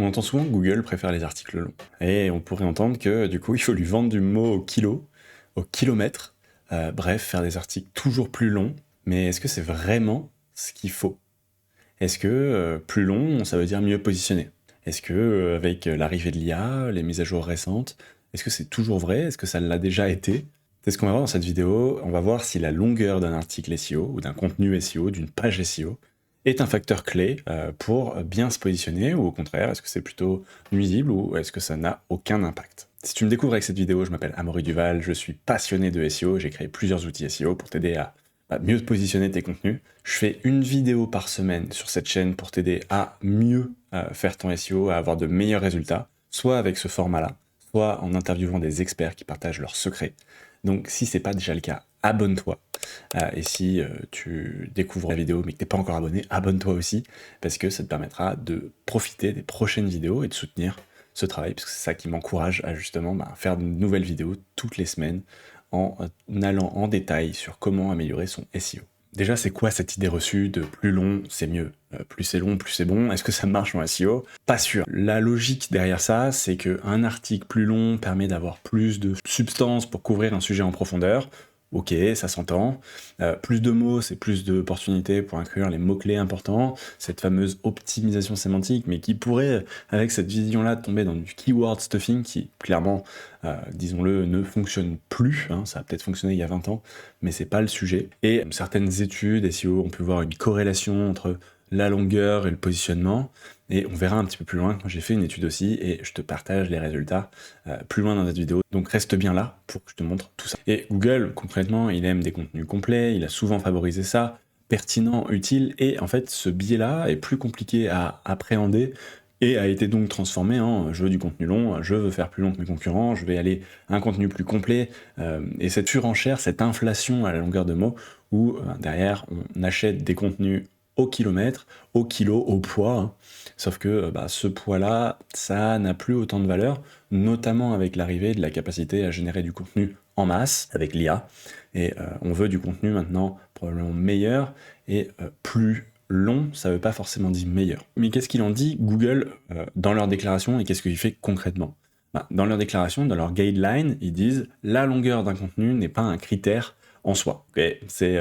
On entend souvent que Google préfère les articles longs. Et on pourrait entendre que du coup, il faut lui vendre du mot au kilo, au kilomètre. Bref, faire des articles toujours plus longs. Mais est-ce que c'est vraiment ce qu'il faut? Est-ce que plus long, ça veut dire mieux positionné? Est-ce que avec l'arrivée de l'IA, les mises à jour récentes, est-ce que c'est toujours vrai? Est-ce que ça l'a déjà été? C'est ce qu'on va voir dans cette vidéo. On va voir si la longueur d'un article SEO ou d'un contenu SEO, d'une page SEO, est un facteur clé pour bien se positionner, ou au contraire, est-ce que c'est plutôt nuisible ou est-ce que ça n'a aucun impact? Si tu me découvres avec cette vidéo, je m'appelle Amaury Duval, je suis passionné de SEO, j'ai créé plusieurs outils SEO pour t'aider à mieux te positionner tes contenus. Je fais une vidéo par semaine sur cette chaîne pour t'aider à mieux faire ton SEO, à avoir de meilleurs résultats, soit avec ce format-là, soit en interviewant des experts qui partagent leurs secrets. Donc si c'est pas déjà le cas, abonne-toi. Et si tu découvres la vidéo mais que t'es pas encore abonné, abonne-toi aussi, parce que ça te permettra de profiter des prochaines vidéos et de soutenir ce travail, parce que c'est ça qui m'encourage à justement faire de nouvelles vidéos toutes les semaines en allant en détail sur comment améliorer son SEO. Déjà, c'est quoi cette idée reçue de plus long, c'est mieux? Plus c'est long, plus c'est bon. Est-ce que ça marche en SEO? Pas sûr. La logique derrière ça, c'est qu'un article plus long permet d'avoir plus de substance pour couvrir un sujet en profondeur. Ok, ça s'entend. Plus de mots, c'est plus d'opportunités pour inclure les mots-clés importants. Cette fameuse optimisation sémantique, mais qui pourrait, avec cette vision-là, tomber dans du keyword stuffing qui, clairement, disons-le, ne fonctionne plus. Hein. Ça a peut-être fonctionné il y a 20 ans, mais c'est pas le sujet. Et certaines études SEO ont pu voir une corrélation entre la longueur et le positionnement. Et on verra un petit peu plus loin quand j'ai fait une étude aussi, et je te partage les résultats plus loin dans cette vidéo. Donc reste bien là pour que je te montre tout ça. Et Google, concrètement, il aime des contenus complets, il a souvent favorisé ça, pertinent, utile, et en fait, ce biais-là est plus compliqué à appréhender et a été donc transformé en je veux du contenu long, je veux faire plus long que mes concurrents, je vais aller à un contenu plus complet, et cette surenchère, cette inflation à la longueur de mots, où derrière, on achète des contenus au kilomètre, au kilo, au poids, hein. Sauf que ce poids-là, ça n'a plus autant de valeur, notamment avec l'arrivée de la capacité à générer du contenu en masse avec l'IA. Et on veut du contenu maintenant probablement meilleur et plus long, ça ne veut pas forcément dire meilleur. Mais qu'est-ce qu'il en dit Google dans leur déclaration et qu'est-ce qu'il fait concrètement? Dans leur déclaration, dans leur guideline, ils disent la longueur d'un contenu n'est pas un critère en soi. Okay, c'est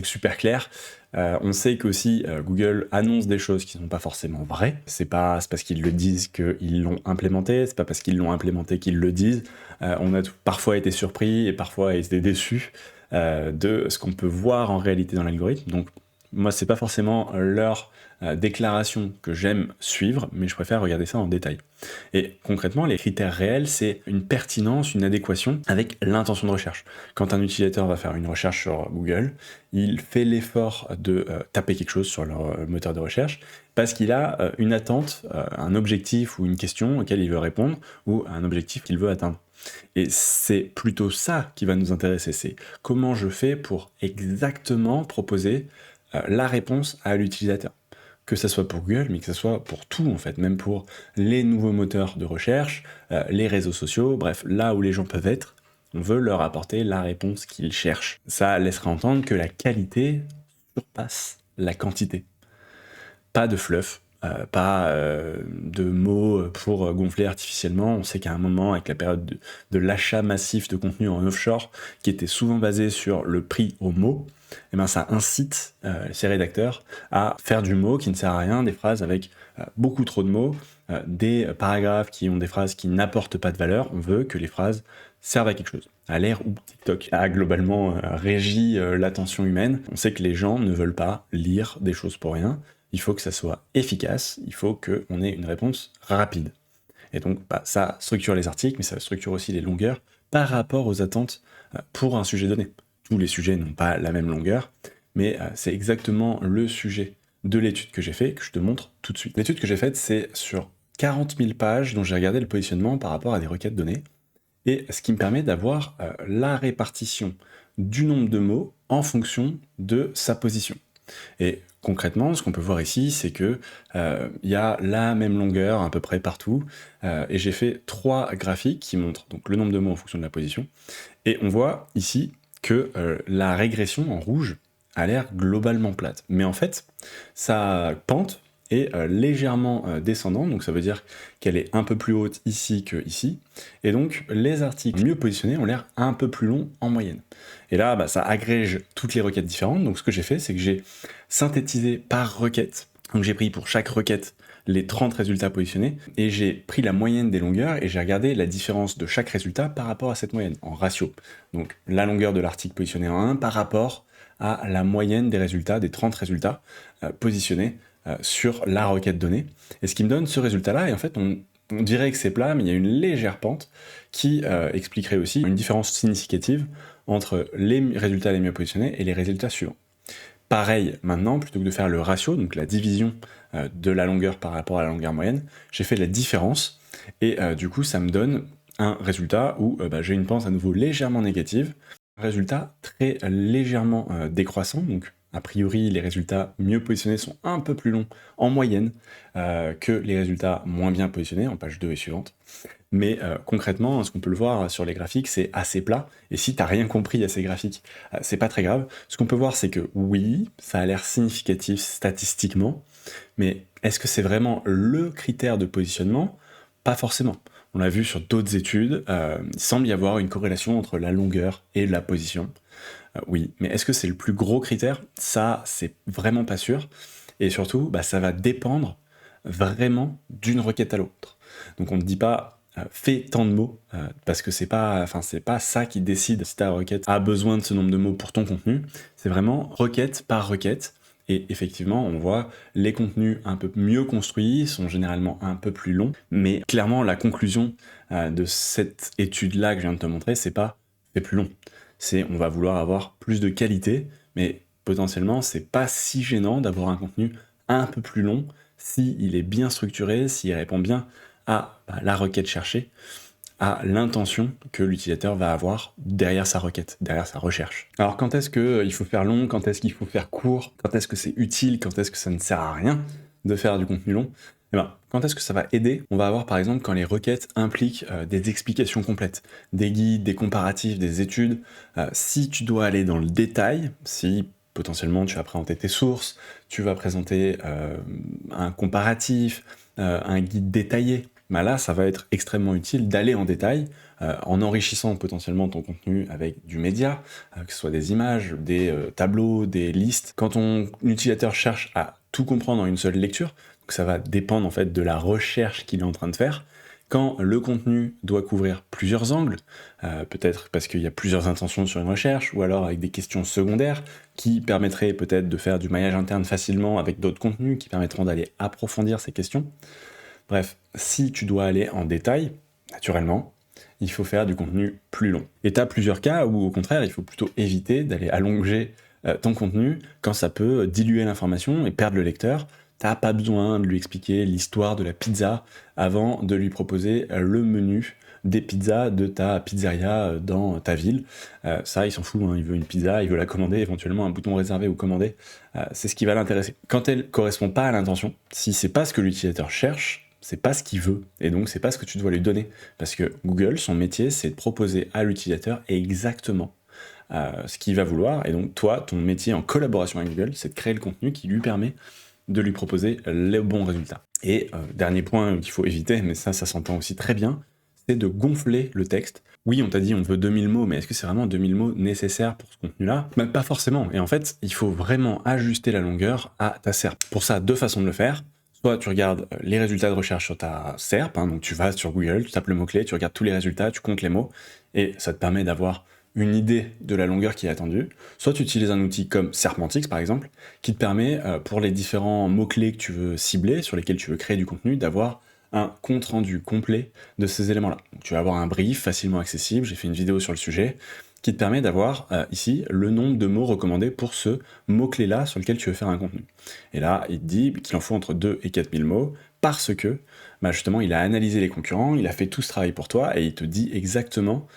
super clair. On sait qu'aussi Google annonce des choses qui ne sont pas forcément vraies. C'est parce qu'ils le disent qu'ils l'ont implémenté, c'est pas parce qu'ils l'ont implémenté qu'ils le disent. On a parfois été surpris et parfois été déçus de ce qu'on peut voir en réalité dans l'algorithme. Donc moi, c'est pas forcément leur déclaration que j'aime suivre, mais je préfère regarder ça en détail. Et concrètement, les critères réels, c'est une pertinence, une adéquation avec l'intention de recherche. Quand un utilisateur va faire une recherche sur Google, il fait l'effort de taper quelque chose sur leur moteur de recherche parce qu'il a une attente, un objectif ou une question auquel il veut répondre ou un objectif qu'il veut atteindre. Et c'est plutôt ça qui va nous intéresser, c'est comment je fais pour exactement proposer la réponse à l'utilisateur. Que ça soit pour Google, mais que ça soit pour tout en fait, même pour les nouveaux moteurs de recherche, les réseaux sociaux, bref, là où les gens peuvent être, on veut leur apporter la réponse qu'ils cherchent. Ça laissera entendre que la qualité surpasse la quantité. Pas de fluff, pas de mots pour gonfler artificiellement. On sait qu'à un moment, avec la période de l'achat massif de contenu en offshore, qui était souvent basé sur le prix au mot, eh ben ça incite ces rédacteurs à faire du mot qui ne sert à rien, des phrases avec beaucoup trop de mots, des paragraphes qui ont des phrases qui n'apportent pas de valeur. On veut que les phrases servent à quelque chose. À l'ère où TikTok a globalement régi l'attention humaine, on sait que les gens ne veulent pas lire des choses pour rien. Il faut que ça soit efficace, il faut qu'on ait une réponse rapide. Et donc ça structure les articles, mais ça structure aussi les longueurs par rapport aux attentes pour un sujet donné. Tous les sujets n'ont pas la même longueur, mais c'est exactement le sujet de l'étude que j'ai fait, que je te montre tout de suite. L'étude que j'ai faite, c'est sur 40 000 pages dont j'ai regardé le positionnement par rapport à des requêtes données, et ce qui me permet d'avoir la répartition du nombre de mots en fonction de sa position. Et concrètement, ce qu'on peut voir ici, c'est que y a la même longueur à peu près partout, et j'ai fait 3 graphiques qui montrent donc le nombre de mots en fonction de la position, et on voit ici que la régression en rouge a l'air globalement plate. Mais en fait, sa pente est légèrement descendante, donc ça veut dire qu'elle est un peu plus haute ici que ici, et donc les articles mieux positionnés ont l'air un peu plus longs en moyenne. Et là, ça agrège toutes les requêtes différentes, donc ce que j'ai fait, c'est que j'ai synthétisé par requête, donc j'ai pris pour chaque requête les 30 résultats positionnés, et j'ai pris la moyenne des longueurs, et j'ai regardé la différence de chaque résultat par rapport à cette moyenne, en ratio. Donc la longueur de l'article positionné en 1 par rapport à la moyenne des résultats, des 30 résultats positionnés sur la requête donnée. Et ce qui me donne ce résultat-là, et en fait on dirait que c'est plat, mais il y a une légère pente qui expliquerait aussi une différence significative entre les résultats les mieux positionnés et les résultats suivants. Pareil, maintenant, plutôt que de faire le ratio, donc la division de la longueur par rapport à la longueur moyenne, j'ai fait la différence, et du coup ça me donne un résultat où j'ai une pente à nouveau légèrement négative, un résultat très légèrement décroissant, donc a priori les résultats mieux positionnés sont un peu plus longs en moyenne que les résultats moins bien positionnés, en page 2 et suivante. Mais concrètement, ce qu'on peut le voir sur les graphiques, c'est assez plat. Et si t'as rien compris à ces graphiques, c'est pas très grave. Ce qu'on peut voir, c'est que oui, ça a l'air significatif statistiquement, mais est-ce que c'est vraiment le critère de positionnement? Pas forcément. On l'a vu sur d'autres études, il semble y avoir une corrélation entre la longueur et la position. Oui, mais est-ce que c'est le plus gros critère? Ça, c'est vraiment pas sûr. Et surtout, ça va dépendre vraiment d'une requête à l'autre. Donc on ne dit pas fais tant de mots, parce que c'est pas ça qui décide si ta requête a besoin de ce nombre de mots pour ton contenu, c'est vraiment requête par requête, et effectivement on voit les contenus un peu mieux construits sont généralement un peu plus longs, mais clairement la conclusion de cette étude-là que je viens de te montrer, c'est pas fais plus long, c'est on va vouloir avoir plus de qualité, mais potentiellement c'est pas si gênant d'avoir un contenu un peu plus long s'il est bien structuré, s'il répond bien à la requête cherchée, à l'intention que l'utilisateur va avoir derrière sa requête, derrière sa recherche. Alors quand est-ce qu'il faut faire long, quand est-ce qu'il faut faire court, quand est-ce que c'est utile, quand est-ce que ça ne sert à rien de faire du contenu long? Quand est-ce que ça va aider? On va avoir par exemple quand les requêtes impliquent des explications complètes, des guides, des comparatifs, des études. Si tu dois aller dans le détail, si potentiellement tu vas présenter tes sources, tu vas présenter un comparatif, un guide détaillé, là ça va être extrêmement utile d'aller en détail, en enrichissant potentiellement ton contenu avec du média, que ce soit des images, des tableaux, des listes. Quand ton utilisateur cherche à tout comprendre en une seule lecture, donc ça va dépendre en fait de la recherche qu'il est en train de faire. Quand le contenu doit couvrir plusieurs angles, peut-être parce qu'il y a plusieurs intentions sur une recherche, ou alors avec des questions secondaires qui permettraient peut-être de faire du maillage interne facilement avec d'autres contenus qui permettront d'aller approfondir ces questions. Bref, si tu dois aller en détail, naturellement, il faut faire du contenu plus long. Et tu as plusieurs cas où au contraire, il faut plutôt éviter d'aller allonger ton contenu quand ça peut diluer l'information et perdre le lecteur. T'as pas besoin de lui expliquer l'histoire de la pizza avant de lui proposer le menu des pizzas de ta pizzeria dans ta ville. Ça, il s'en fout, il veut une pizza, il veut la commander, éventuellement un bouton réservé ou commander. C'est ce qui va l'intéresser. Quand elle correspond pas à l'intention, si c'est pas ce que l'utilisateur cherche, c'est pas ce qu'il veut, et donc c'est pas ce que tu dois lui donner. Parce que Google, son métier, c'est de proposer à l'utilisateur exactement ce qu'il va vouloir, et donc toi, ton métier en collaboration avec Google, c'est de créer le contenu qui lui permet de lui proposer les bons résultats. Et dernier point qu'il faut éviter, mais ça s'entend aussi très bien, c'est de gonfler le texte. Oui, on t'a dit on veut 2000 mots, mais est-ce que c'est vraiment 2000 mots nécessaires pour ce contenu-là? Pas forcément, et en fait, il faut vraiment ajuster la longueur à ta SERP. Pour ça, deux façons de le faire. Soit tu regardes les résultats de recherche sur ta SERP, donc tu vas sur Google, tu tapes le mot-clé, tu regardes tous les résultats, tu comptes les mots, et ça te permet d'avoir une idée de la longueur qui est attendue. Soit tu utilises un outil comme Serpentix par exemple, qui te permet, pour les différents mots-clés que tu veux cibler, sur lesquels tu veux créer du contenu, d'avoir un compte-rendu complet de ces éléments-là. Donc, tu vas avoir un brief facilement accessible, j'ai fait une vidéo sur le sujet, qui te permet d'avoir ici le nombre de mots recommandés pour ce mot-clé-là sur lequel tu veux faire un contenu. Et là, il te dit qu'il en faut entre 2 et 4000 mots, parce que justement, il a analysé les concurrents, il a fait tout ce travail pour toi, et il te dit exactement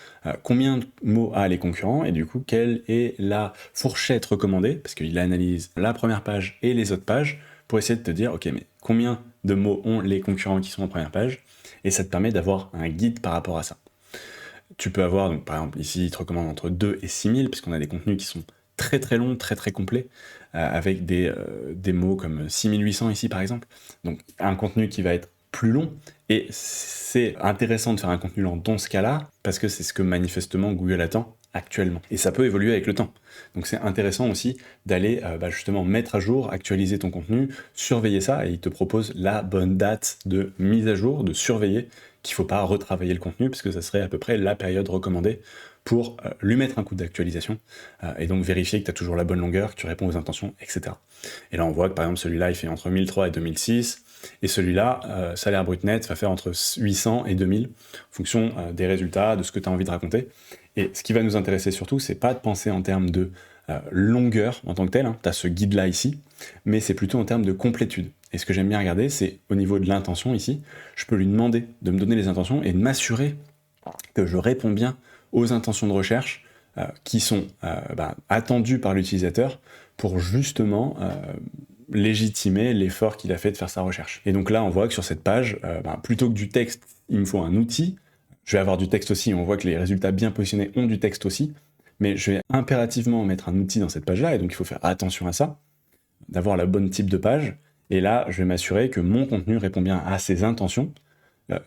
combien de mots a les concurrents, et du coup, quelle est la fourchette recommandée, parce qu'il analyse la première page et les autres pages, pour essayer de te dire, ok, mais combien de mots ont les concurrents qui sont en première page, et ça te permet d'avoir un guide par rapport à ça. Tu peux avoir, donc par exemple, ici, il te recommande entre 2 et 6000, puisqu'on a des contenus qui sont très très long, très très complet, avec des mots comme 6800 ici par exemple. Donc un contenu qui va être plus long, et c'est intéressant de faire un contenu lent dans ce cas-là, parce que c'est ce que manifestement Google attend actuellement. Et ça peut évoluer avec le temps. Donc c'est intéressant aussi d'aller justement mettre à jour, actualiser ton contenu, surveiller ça, et il te propose la bonne date de mise à jour, de surveiller, qu'il ne faut pas retravailler le contenu, parce que ça serait à peu près la période recommandée pour lui mettre un coup d'actualisation, et donc vérifier que tu as toujours la bonne longueur, que tu réponds aux intentions, etc. Et là on voit que par exemple celui-là il fait entre 1003 et 2006, et celui-là, salaire brut net, va faire entre 800 et 2000, en fonction des résultats, de ce que tu as envie de raconter. Et ce qui va nous intéresser surtout, c'est pas de penser en termes de longueur en tant que tel, hein, tu as ce guide-là ici, mais c'est plutôt en termes de complétude. Et ce que j'aime bien regarder, c'est au niveau de l'intention ici, je peux lui demander de me donner les intentions et de m'assurer que je réponds bien aux intentions de recherche qui sont attendues par l'utilisateur pour justement légitimer l'effort qu'il a fait de faire sa recherche. Et donc là, on voit que sur cette page, plutôt que du texte, il me faut un outil. Je vais avoir du texte aussi, on voit que les résultats bien positionnés ont du texte aussi, mais je vais impérativement mettre un outil dans cette page-là, et donc il faut faire attention à ça, d'avoir la bonne type de page, et là, je vais m'assurer que mon contenu répond bien à ses intentions,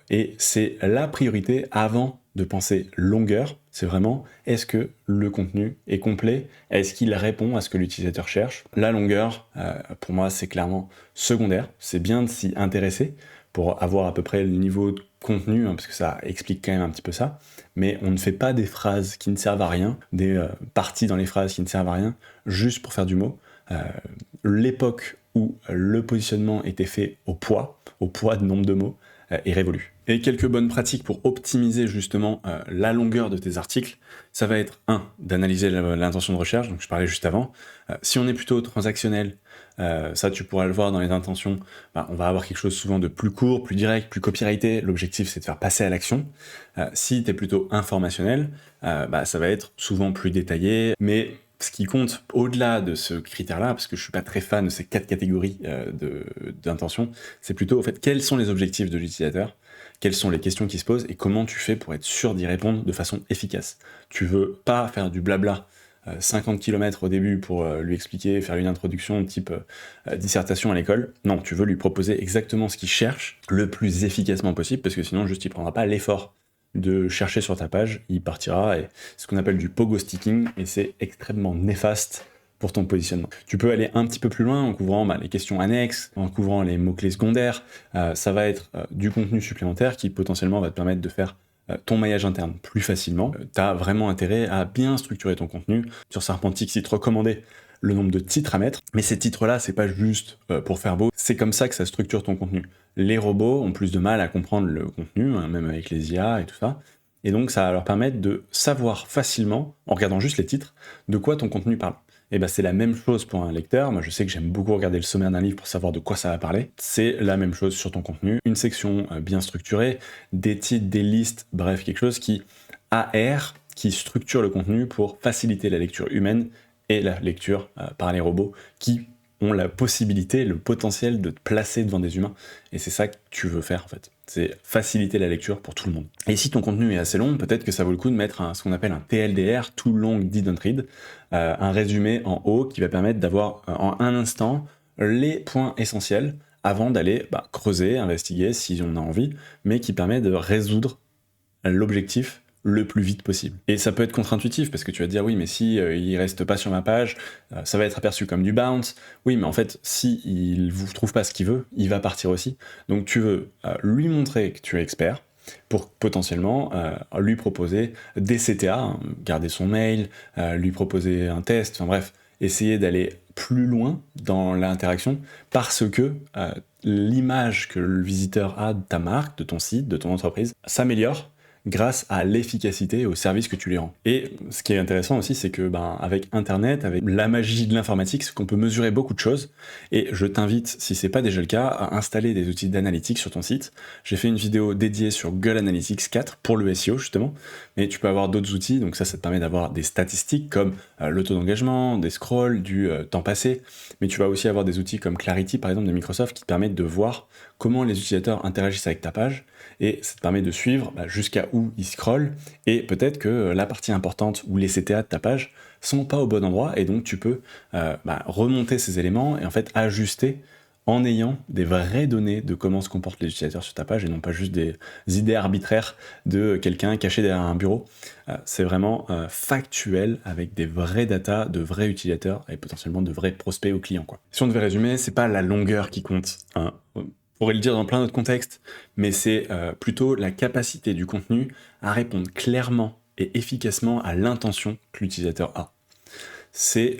et c'est la priorité avant de penser longueur, c'est vraiment, est-ce que le contenu est complet? Est-ce qu'il répond à ce que l'utilisateur cherche? La longueur, pour moi, c'est clairement secondaire. C'est bien de s'y intéresser pour avoir à peu près le niveau de contenu, hein, parce que ça explique quand même un petit peu ça, mais on ne fait pas des phrases qui ne servent à rien, des parties dans les phrases qui ne servent à rien, juste pour faire du mot. L'époque où le positionnement était fait au poids de nombre de mots, est révolue. Et quelques bonnes pratiques pour optimiser justement la longueur de tes articles, ça va être d'analyser l'intention de recherche, donc je parlais juste avant. Si on est plutôt transactionnel, ça tu pourras le voir dans les intentions, on va avoir quelque chose souvent de plus court, plus direct, plus copyrighté, l'objectif c'est de faire passer à l'action. Si tu es plutôt informationnel, ça va être souvent plus détaillé, mais ce qui compte au-delà de ce critère-là, parce que je suis pas très fan de ces 4 catégories d'intention, c'est plutôt au fait quels sont les objectifs de l'utilisateur, quelles sont les questions qui se posent et comment tu fais pour être sûr d'y répondre de façon efficace. Tu veux pas faire du blabla 50 km au début pour lui expliquer, faire une introduction type dissertation à l'école. Non, tu veux lui proposer exactement ce qu'il cherche le plus efficacement possible, parce que sinon juste il prendra pas l'effort de chercher sur ta page, il partira, et c'est ce qu'on appelle du pogo sticking, et c'est extrêmement néfaste pour ton positionnement. Tu peux aller un petit peu plus loin en couvrant les questions annexes, en couvrant les mots-clés secondaires, ça va être du contenu supplémentaire qui potentiellement va te permettre de faire ton maillage interne plus facilement. Tu as vraiment intérêt à bien structurer ton contenu. Sur Serpentix, il te recommandait le nombre de titres à mettre, mais ces titres-là, c'est pas juste pour faire beau, c'est comme ça que ça structure ton contenu. Les robots ont plus de mal à comprendre le contenu, hein, même avec les IA et tout ça, et donc ça va leur permettre de savoir facilement, en regardant juste les titres, de quoi ton contenu parle. Et c'est la même chose pour un lecteur. Moi je sais que j'aime beaucoup regarder le sommaire d'un livre pour savoir de quoi ça va parler. C'est la même chose sur ton contenu, une section bien structurée, des titres, des listes, bref, quelque chose qui qui structure le contenu pour faciliter la lecture humaine et la lecture par les robots qui ont la possibilité, le potentiel de te placer devant des humains. Et c'est ça que tu veux faire en fait. C'est faciliter la lecture pour tout le monde. Et si ton contenu est assez long, peut-être que ça vaut le coup de mettre ce qu'on appelle un TLDR, Too Long Didn't Read, un résumé en haut qui va permettre d'avoir en un instant les points essentiels avant d'aller creuser, investiguer si on a envie, mais qui permet de résoudre l'objectif le plus vite possible. Et ça peut être contre-intuitif, parce que tu vas te dire, oui, mais si il reste pas sur ma page, ça va être aperçu comme du bounce. Oui, mais en fait, si il vous trouve pas ce qu'il veut, il va partir aussi. Donc tu veux lui montrer que tu es expert, pour potentiellement lui proposer des CTA, hein, garder son mail, lui proposer un test, enfin bref, essayer d'aller plus loin dans l'interaction, parce que l'image que le visiteur a de ta marque, de ton site, de ton entreprise, s'améliore grâce à l'efficacité et au service que tu lui rends. Et ce qui est intéressant aussi, c'est que avec Internet, avec la magie de l'informatique, c'est qu'on peut mesurer beaucoup de choses. Et je t'invite, si c'est pas déjà le cas, à installer des outils d'analytics sur ton site. J'ai fait une vidéo dédiée sur Google Analytics 4 pour le SEO justement, mais tu peux avoir d'autres outils, donc ça te permet d'avoir des statistiques comme le taux d'engagement, des scrolls, du temps passé, mais tu vas aussi avoir des outils comme Clarity par exemple de Microsoft qui te permettent de voir comment les utilisateurs interagissent avec ta page, et ça te permet de suivre jusqu'à où ils scrollent, et peut-être que la partie importante ou les CTA de ta page sont pas au bon endroit, et donc tu peux remonter ces éléments et en fait ajuster en ayant des vraies données de comment se comportent les utilisateurs sur ta page et non pas juste des idées arbitraires de quelqu'un caché derrière un bureau. C'est vraiment factuel avec des vraies datas de vrais utilisateurs et potentiellement de vrais prospects ou clients, quoi. Si on devait résumer, c'est pas la longueur qui compte, hein. On pourrait le dire dans plein d'autres contextes, mais c'est plutôt la capacité du contenu à répondre clairement et efficacement à l'intention que l'utilisateur a. C'est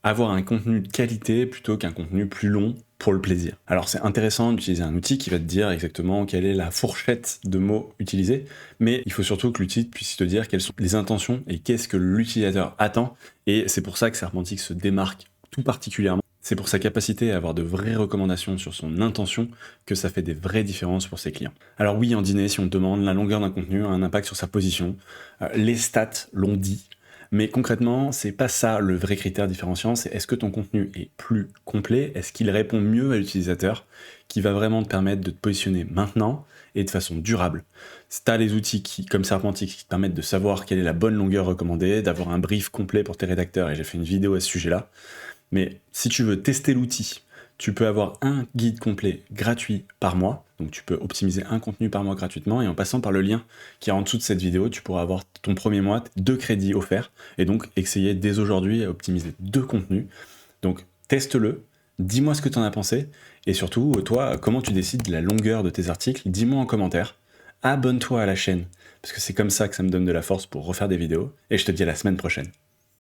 avoir un contenu de qualité plutôt qu'un contenu plus long pour le plaisir. Alors c'est intéressant d'utiliser un outil qui va te dire exactement quelle est la fourchette de mots utilisés, mais il faut surtout que l'outil puisse te dire quelles sont les intentions et qu'est-ce que l'utilisateur attend, et c'est pour ça que Serpentix se démarque tout particulièrement. C'est pour sa capacité à avoir de vraies recommandations sur son intention que ça fait des vraies différences pour ses clients. Alors oui, en dîner, si on te demande, la longueur d'un contenu a un impact sur sa position, les stats l'ont dit, mais concrètement, c'est pas ça le vrai critère différenciant, c'est est-ce que ton contenu est plus complet, est-ce qu'il répond mieux à l'utilisateur, qui va vraiment te permettre de te positionner maintenant et de façon durable. Si tu as les outils comme Serpentix qui te permettent de savoir quelle est la bonne longueur recommandée, d'avoir un brief complet pour tes rédacteurs, et j'ai fait une vidéo à ce sujet-là, mais si tu veux tester l'outil, tu peux avoir un guide complet gratuit par mois, donc tu peux optimiser un contenu par mois gratuitement, et en passant par le lien qui est en dessous de cette vidéo, tu pourras avoir ton premier mois 2 crédits offerts, et donc essayer dès aujourd'hui à optimiser 2 contenus. Donc teste-le, dis-moi ce que tu en as pensé, et surtout, toi, comment tu décides de la longueur de tes articles, dis-moi en commentaire, abonne-toi à la chaîne, parce que c'est comme ça que ça me donne de la force pour refaire des vidéos, et je te dis à la semaine prochaine.